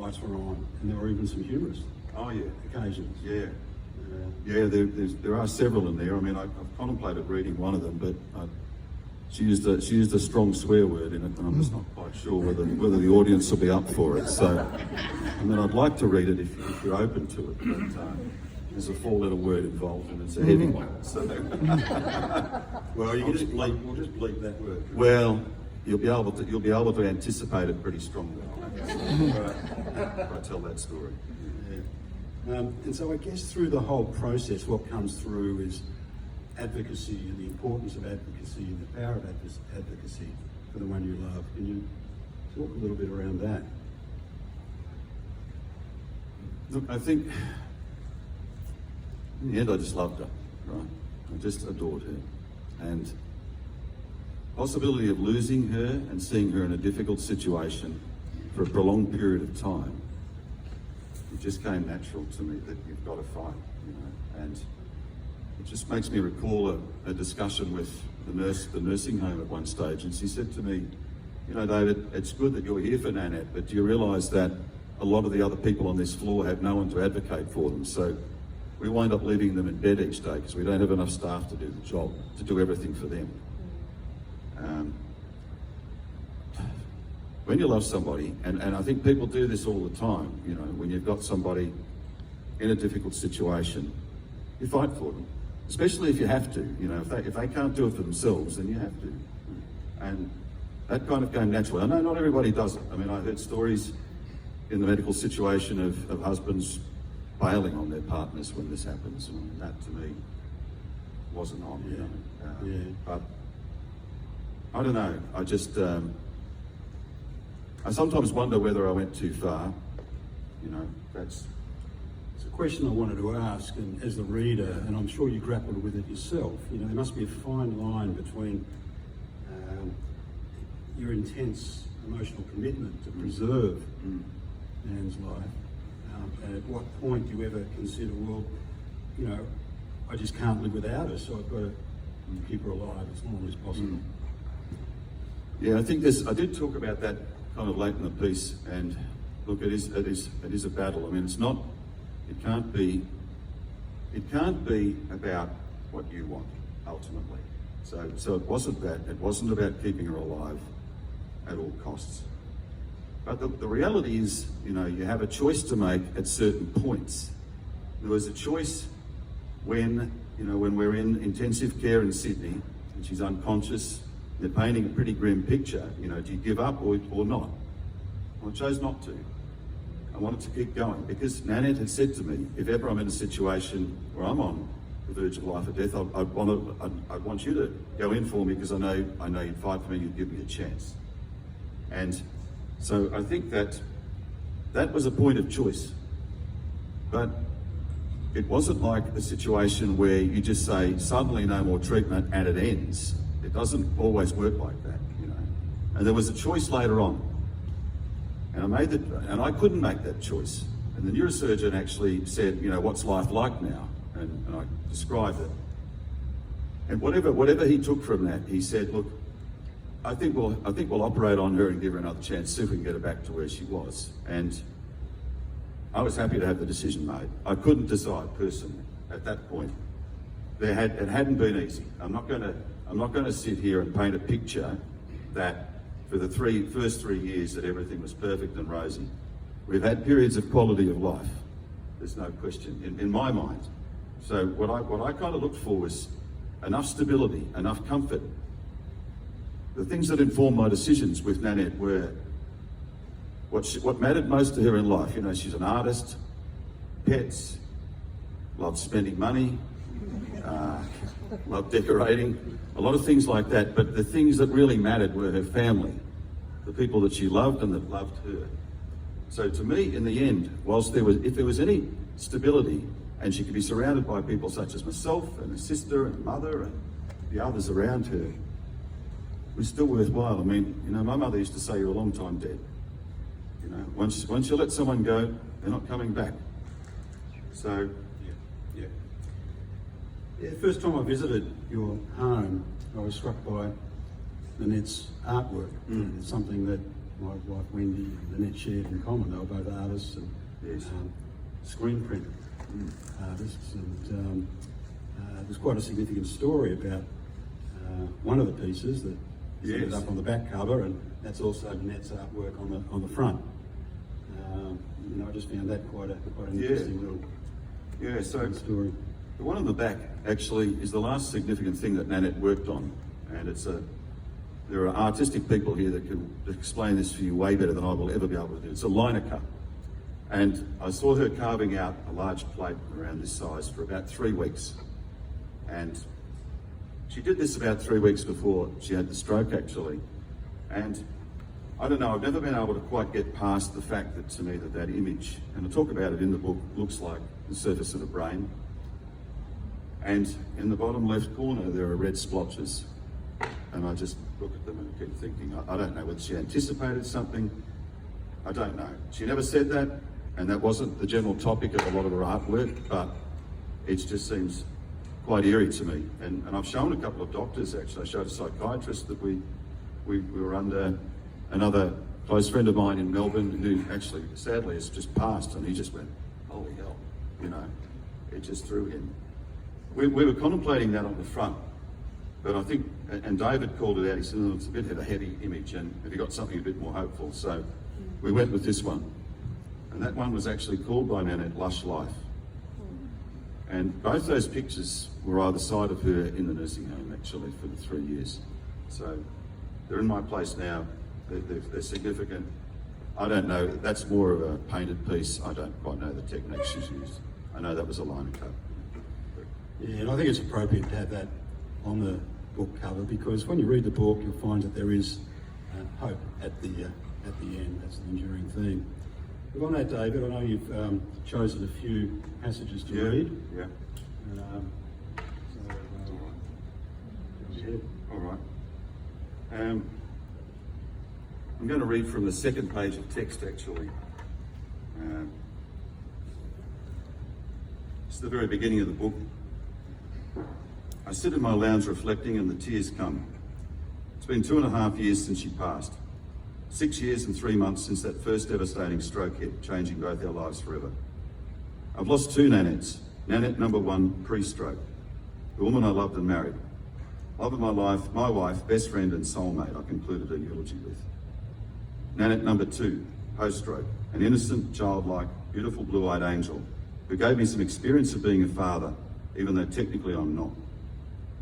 lights were on, and there were even some humorous Oh yeah, occasions. yeah. Yeah, there are several in there. I mean, I've contemplated reading one of them, but she used a strong swear word in it, and I'm just not quite sure whether the audience will be up for it. So, I mean, I'd like to read it if you're open to it, but there's a 4-letter word involved, and it's a heavy one. So, Well, we'll just bleep that word. well, you'll be able to anticipate it pretty strongly. If I tell that story. And so I guess through the whole process, what comes through is advocacy and the importance of advocacy and the power of advocacy for the one you love. Can you talk a little bit around that? Look, I think in the end I just loved her, right? I just adored her. And the possibility of losing her and seeing her in a difficult situation for a prolonged period of time, it just came natural to me that you've got to fight, you know. And it just makes me recall a discussion with the nursing home at one stage, and she said to me, you know, David, it's good that you're here for Nanette, but do you realise that a lot of the other people on this floor have no one to advocate for them? So we wind up leaving them in bed each day because we don't have enough staff to do the job, to do everything for them. When you love somebody, and I think people do this all the time, you know, when you've got somebody in a difficult situation, you fight for them, especially if you have to. You know, if they can't do it for themselves, then you have to. And that kind of came naturally. I know not everybody does it. I mean, I heard stories in the medical situation of husbands bailing on their partners when this happens, and that to me wasn't on. You know? But I don't know. I just I sometimes wonder whether I went too far. You know, it's a question I wanted to ask, and as the reader, and I'm sure you grappled with it yourself, you know, there must be a fine line between your intense emotional commitment to preserve Nan's life, and at what point do you ever consider, well, you know, I just can't live without her, so I've got to keep her alive as long as possible. Yeah, I think I did talk about that kind of late in the piece, and look, it is a battle. I mean, it can't be about what you want ultimately. So it wasn't that. It wasn't about keeping her alive at all costs. But the reality is, you know, you have a choice to make at certain points. There was a choice when we're in intensive care in Sydney and she's unconscious. They're painting a pretty grim picture. You know, do you give up or not? Well, I chose not to. I wanted to keep going because Nanette had said to me, if ever I'm in a situation where I'm on the verge of life or death, I'd want you to go in for me because I know you'd fight for me, you'd give me a chance. And so I think that was a point of choice. But it wasn't like a situation where you just say, suddenly no more treatment and it ends. It doesn't always work like that, you know. And there was a choice later on. And I couldn't make that choice. And the neurosurgeon actually said, you know, what's life like now? And I described it. And whatever he took from that, he said, look, I think we'll operate on her and give her another chance, see if we can get her back to where she was. And I was happy to have the decision made. I couldn't decide personally at that point. It hadn't been easy. I'm not going to sit here and paint a picture that for the first 3 years that everything was perfect and rosy. We've had periods of quality of life. There's no question in my mind. So what I kind of looked for was enough stability, enough comfort. The things that informed my decisions with Nanette were what mattered most to her in life. You know, she's an artist, pets, loves spending money, loved decorating, a lot of things like that. But the things that really mattered were her family, the people that she loved and that loved her. So to me, in the end, if there was any stability and she could be surrounded by people such as myself and her sister and mother and the others around her, it was still worthwhile. I mean, you know, my mother used to say, you're a long time dead. You know, once you let someone go, they're not coming back. So, yeah. The first time I visited your home, I was struck by Nanette's artwork. It's something that my wife Wendy and Annette shared in common. They were both artists and Yes. screen print artists, and there's quite a significant story about one of the pieces that is ended Yes. up on the back cover, and that's also Annette's artwork on the front. I just found that quite an interesting little Yeah, so story. the one on the back actually is the last significant thing that Nanette worked on, and there are artistic people here that can explain this for you way better than I will ever be able to do. It's a liner cut, and I saw her carving out a large plate around this size for about 3 weeks, and she did this about 3 weeks before she had the stroke actually, and I don't know, I've never been able to quite get past the fact that to me that image, and I talk about it in the book, looks like the surface of a brain. And in the bottom left corner, there are red splotches. And I just look at them and keep thinking, I don't know whether she anticipated something. I don't know. She never said that, and that wasn't the general topic of a lot of her artwork, but it just seems quite eerie to me. And I've shown a couple of doctors, actually. I showed a psychiatrist that we were under. Another close friend of mine in Melbourne who actually sadly has just passed, and he just went, holy hell, it just threw him. We were contemplating that on the front, but I think, and David called it out, he said, oh, it's a bit of a heavy image, and have you got something a bit more hopeful? So we went with this one. And that one was actually called by Nanette Lush Life. And both those pictures were either side of her in the nursing home actually for the 3 years. So they're in my place now. They're significant. I don't know, that's more of a painted piece. I don't quite know the technique she's used. I know that was a liner cut. Yeah, and I think it's appropriate to have that on the book cover, because when you read the book, you'll find that there is hope at the end. That's the enduring theme. But on that, David, I know you've chosen a few passages to read. Yeah. So, go ahead. All right. I'm going to read from the second page of text, actually. It's the very beginning of the book. I sit in my lounge reflecting, and the tears come. It's been 2.5 years since she passed. 6 years and 3 months since that first devastating stroke hit, changing both our lives forever. I've lost 2 Nanettes. Nanette number 1, pre-stroke, the woman I loved and married. Love of my life, my wife, best friend and soulmate, I concluded her eulogy with. Nanette number 2, post-stroke, an innocent, childlike, beautiful blue-eyed angel who gave me some experience of being a father, even though technically I'm not.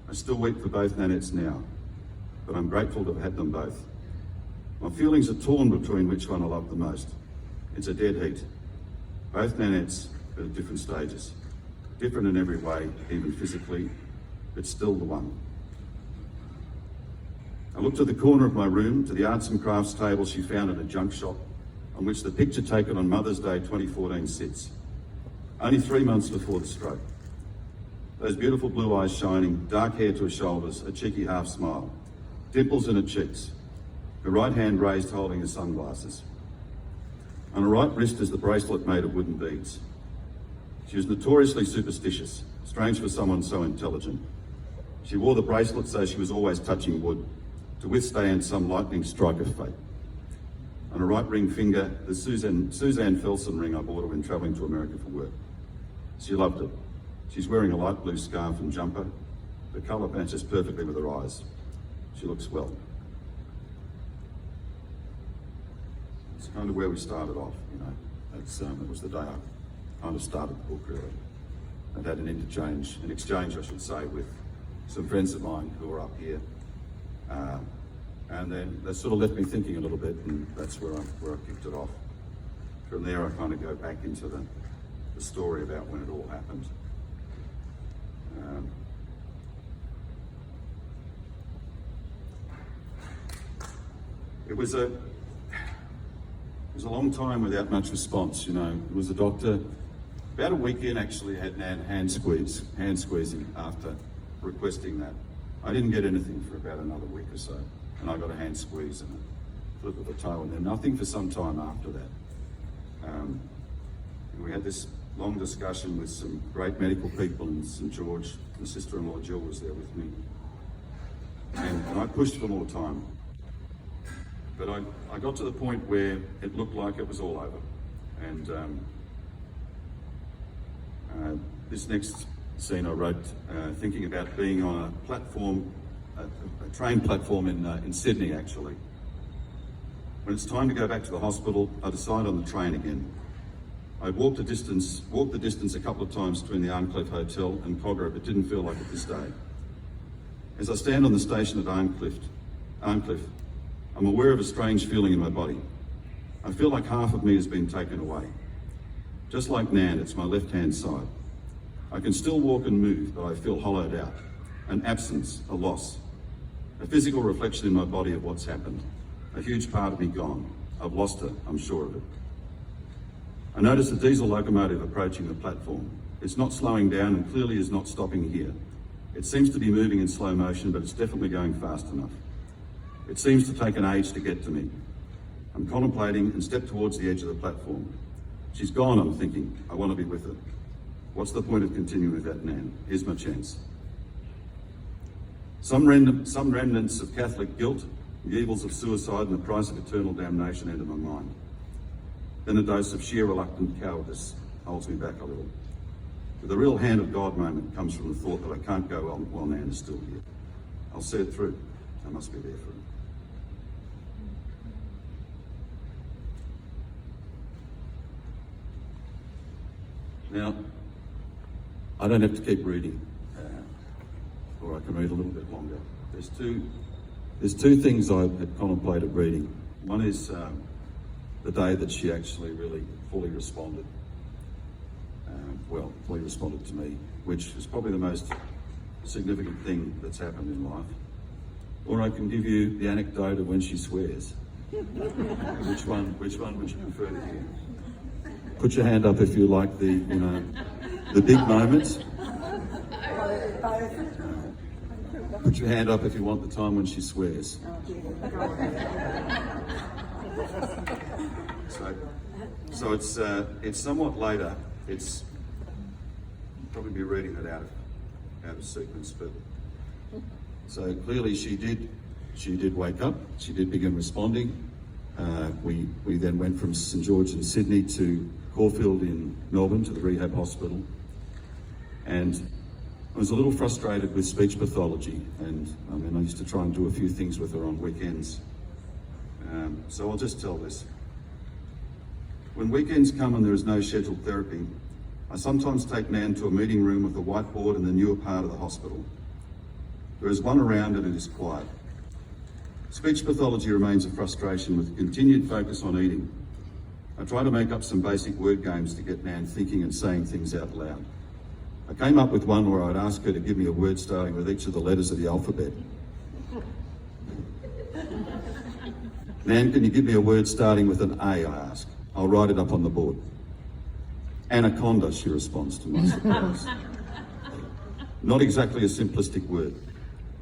I still weep for both Nanettes now, but I'm grateful to have had them both. My feelings are torn between which one I love the most. It's a dead heat. Both Nanettes, but at different stages. Different in every way, even physically, but still the one. I looked to the corner of my room, to the arts and crafts table she found in a junk shop, on which the picture taken on Mother's Day 2014 sits. Only 3 months before the stroke. Those beautiful blue eyes shining, dark hair to her shoulders, a cheeky half smile, dimples in her cheeks, her right hand raised holding her sunglasses. On her right wrist is the bracelet made of wooden beads. She was notoriously superstitious, strange for someone so intelligent. She wore the bracelet so she was always touching wood, to withstand some lightning strike of fate. On her right ring finger, the Suzanne Felsen ring I bought her when travelling to America for work. She loved it. She's wearing a light blue scarf and jumper. The colour matches perfectly with her eyes. She looks well. It's kind of where we started off, it was the day I kind of started the book, really. I'd had an exchange, I should say, with some friends of mine who were up here. And then that sort of left me thinking a little bit, and that's where I kicked it off. From there, I kind of go back into the story about when it all happened. It was a long time without much response, It was a doctor, about a week in actually, had Nan hand squeezing after requesting that. I didn't get anything for about another week or so, and I got a hand squeeze and a flip of the toe, and then nothing for some time after that. We had this long discussion with some great medical people in St George. My sister-in-law Jill was there with me, and I pushed for more time. But I got to the point where it looked like it was all over. And this next scene I wrote thinking about being on a platform, a train platform in Sydney actually. When it's time to go back to the hospital, I decide on the train again. I walked the distance a couple of times between the Arncliffe Hotel and Cogra, but didn't feel like it this day. As I stand on the station at Arncliffe, I'm aware of a strange feeling in my body. I feel like half of me has been taken away. Just like Nan, it's my left-hand side. I can still walk and move, but I feel hollowed out. An absence, a loss. A physical reflection in my body of what's happened. A huge part of me gone. I've lost her, I'm sure of it. I notice a diesel locomotive approaching the platform. It's not slowing down and clearly is not stopping here. It seems to be moving in slow motion, but it's definitely going fast enough. It seems to take an age to get to me. I'm contemplating and step towards the edge of the platform. She's gone, I'm thinking. I want to be with her. What's the point of continuing with that, Nan? Here's my chance. Some remnants of Catholic guilt, the evils of suicide and the price of eternal damnation enter my mind. Then a dose of sheer reluctant cowardice holds me back a little. With a real hand of God moment comes from the thought that I can't go on while Nan is still here. I'll see it through. I must be there for her. Now, I don't have to keep reading, or I can read a little bit longer. There's two things I had contemplated reading. One is the day that she actually really fully responded. Fully responded to me, which is probably the most significant thing that's happened in life. Or I can give you the anecdote of when she swears. Which one would you prefer to hear? Put your hand up if you like the big moments. Put your hand up if you want the time when she swears. So it's somewhat later. It's probably be reading it out of sequence, but so clearly she did wake up. She did begin responding. We then went from St George in Sydney to Caulfield in Melbourne to the rehab hospital, and I was a little frustrated with speech pathology, and I used to try and do a few things with her on weekends. So I'll just tell this. When weekends come and there is no scheduled therapy, I sometimes take Nan to a meeting room with a whiteboard in the newer part of the hospital. There is one around and it is quiet. Speech pathology remains a frustration with continued focus on eating. I try to make up some basic word games to get Nan thinking and saying things out loud. I came up with one where I'd ask her to give me a word starting with each of the letters of the alphabet. Nan, can you give me a word starting with an A, I ask. I'll write it up on the board. Anaconda, she responds to my surprise. Not exactly a simplistic word.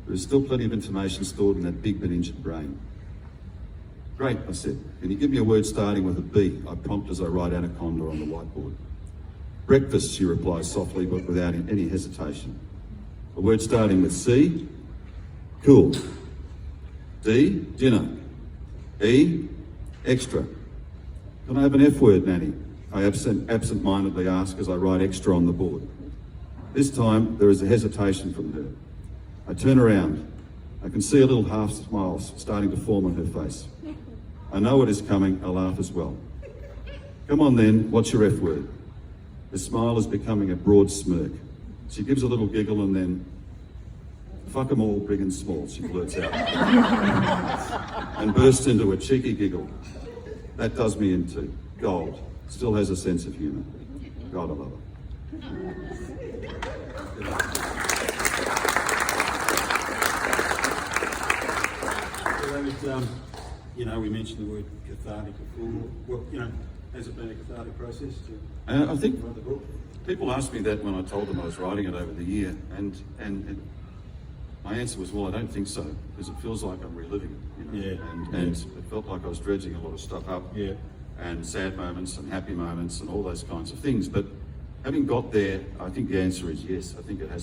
There is still plenty of information stored in that big but injured brain. Great, I said. Can you give me a word starting with a B? I prompt as I write anaconda on the whiteboard. Breakfast, she replies softly but without any hesitation. A word starting with C? Cool. D? Dinner. E? Extra. Can I have an F word, Nanny? I absent-mindedly ask as I write extra on the board. This time, there is a hesitation from her. I turn around. I can see a little half smile starting to form on her face. I know it is coming. I laugh as well. Come on then, what's your F word? The smile is becoming a broad smirk. She gives a little giggle and then, fuck 'em all, big and small, she blurts out. And bursts into a cheeky giggle. That does me in too. Gold. Still has a sense of humour. God, I love her. We mentioned the word cathartic before. Well, has it been a cathartic process to I think write the book? people asked me that when I told them I was writing it over the year, and my answer was, well, I don't think so, because it feels like I'm reliving it. Yeah. And it felt like I was dredging a lot of stuff up. Yeah. And sad moments and happy moments and all those kinds of things. But having got there, I think the answer is yes. I think it has